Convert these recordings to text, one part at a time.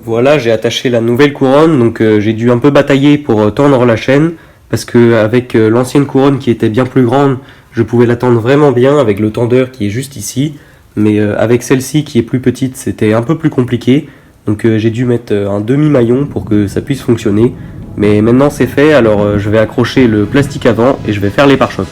Voilà, j'ai attaché la nouvelle couronne, donc j'ai dû un peu batailler pour tendre la chaîne, parce que avec l'ancienne couronne qui était bien plus grande, je pouvais la tendre vraiment bien avec le tendeur qui est juste ici, mais avec celle-ci qui est plus petite, c'était un peu plus compliqué, donc j'ai dû mettre un demi-maillon pour que ça puisse fonctionner, mais maintenant c'est fait, alors je vais accrocher le plastique avant et je vais faire les pare-chocs.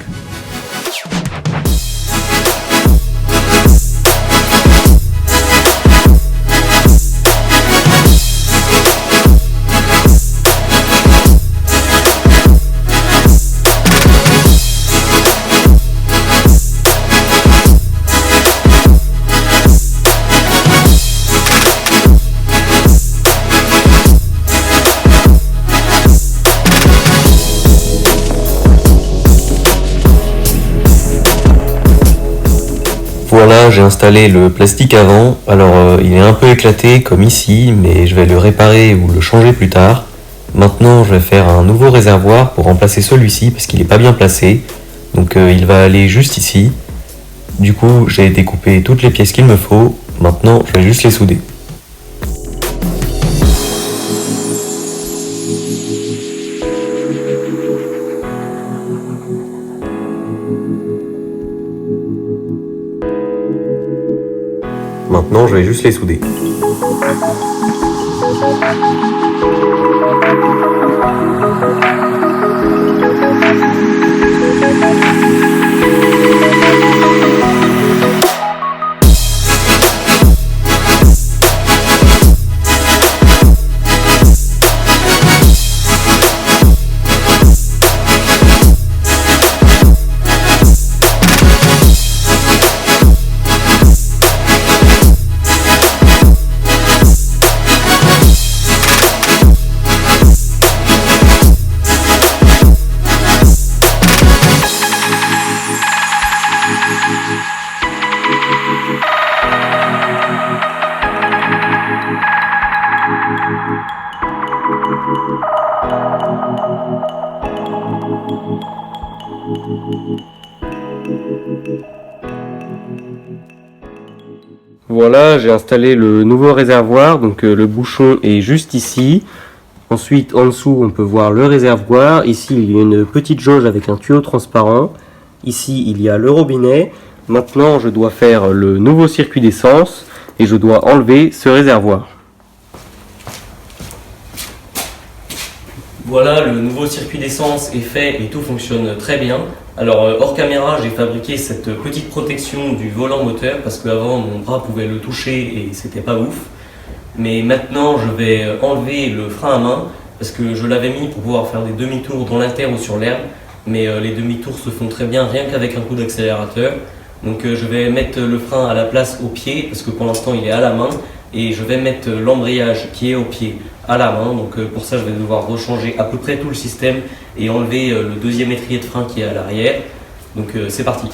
Voilà, j'ai installé le plastique avant, alors il est un peu éclaté comme ici, mais je vais le réparer ou le changer plus tard. Maintenant, je vais faire un nouveau réservoir pour remplacer celui-ci parce qu'il n'est pas bien placé, donc il va aller juste ici. Du coup, j'ai découpé toutes les pièces qu'il me faut, maintenant je vais juste les souder. Maintenant, je vais juste les souder. Voilà, j'ai installé le nouveau réservoir, donc le bouchon est juste ici. Ensuite, en dessous, on peut voir le réservoir. Ici, il y a une petite jauge avec un tuyau transparent. Ici, il y a le robinet. Maintenant, je dois faire le nouveau circuit d'essence et je dois enlever ce réservoir. Voilà, le nouveau circuit d'essence est fait et tout fonctionne très bien. Alors hors caméra, j'ai fabriqué cette petite protection du volant moteur parce qu'avant mon bras pouvait le toucher et c'était pas ouf. Mais maintenant je vais enlever le frein à main parce que je l'avais mis pour pouvoir faire des demi-tours dans la terre ou sur l'herbe. Mais les demi-tours se font très bien rien qu'avec un coup d'accélérateur. Donc je vais mettre le frein à la place au pied parce que pour l'instant il est à la main. Et je vais mettre l'embrayage qui est au pied à la main, donc pour ça je vais devoir rechanger à peu près tout le système et enlever le deuxième étrier de frein qui est à l'arrière, donc c'est parti.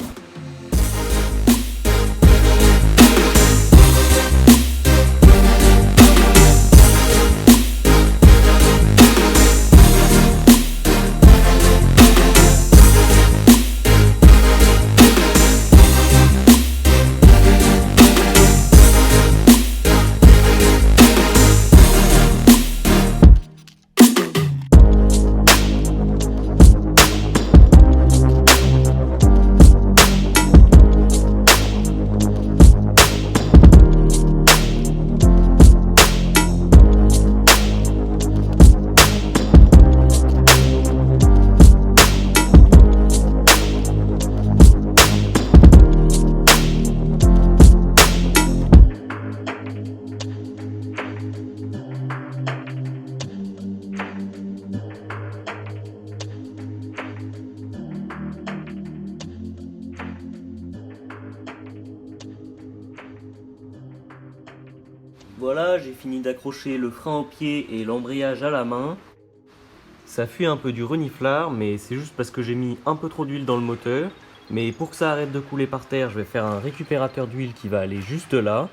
Voilà, j'ai fini d'accrocher le frein au pied et l'embrayage à la main. Ça fuit un peu du reniflard, mais c'est juste parce que j'ai mis un peu trop d'huile dans le moteur. Mais pour que ça arrête de couler par terre, je vais faire un récupérateur d'huile qui va aller juste là.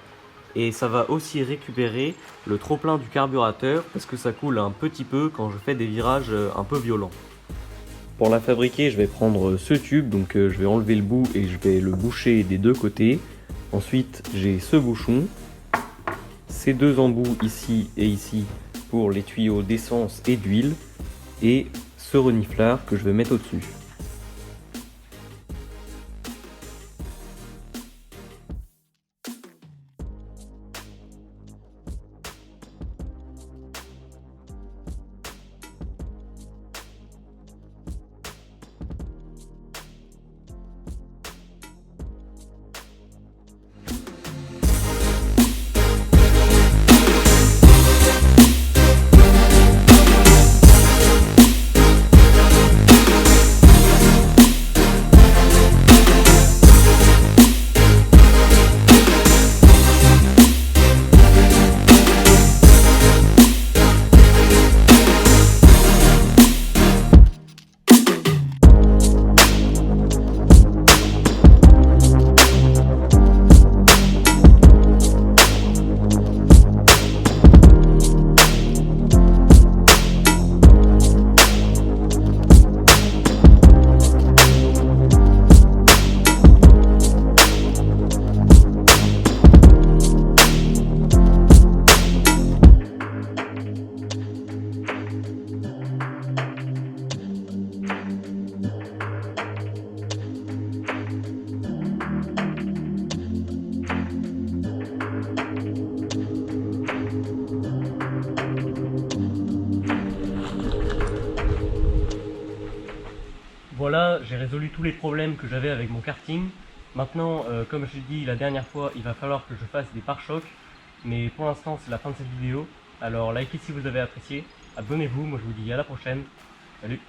Et ça va aussi récupérer le trop-plein du carburateur parce que ça coule un petit peu quand je fais des virages un peu violents. Pour la fabriquer, je vais prendre ce tube, donc je vais enlever le bout et je vais le boucher des deux côtés. Ensuite, j'ai ce bouchon, ces deux embouts ici et ici pour les tuyaux d'essence et d'huile, et ce reniflard que je vais mettre au-dessus. Voilà, j'ai résolu tous les problèmes que j'avais avec mon karting. Maintenant, comme je l'ai dit la dernière fois, il va falloir que je fasse des pare-chocs. Mais pour l'instant, c'est la fin de cette vidéo. Alors likez si vous avez apprécié, abonnez-vous, moi je vous dis à la prochaine. Salut!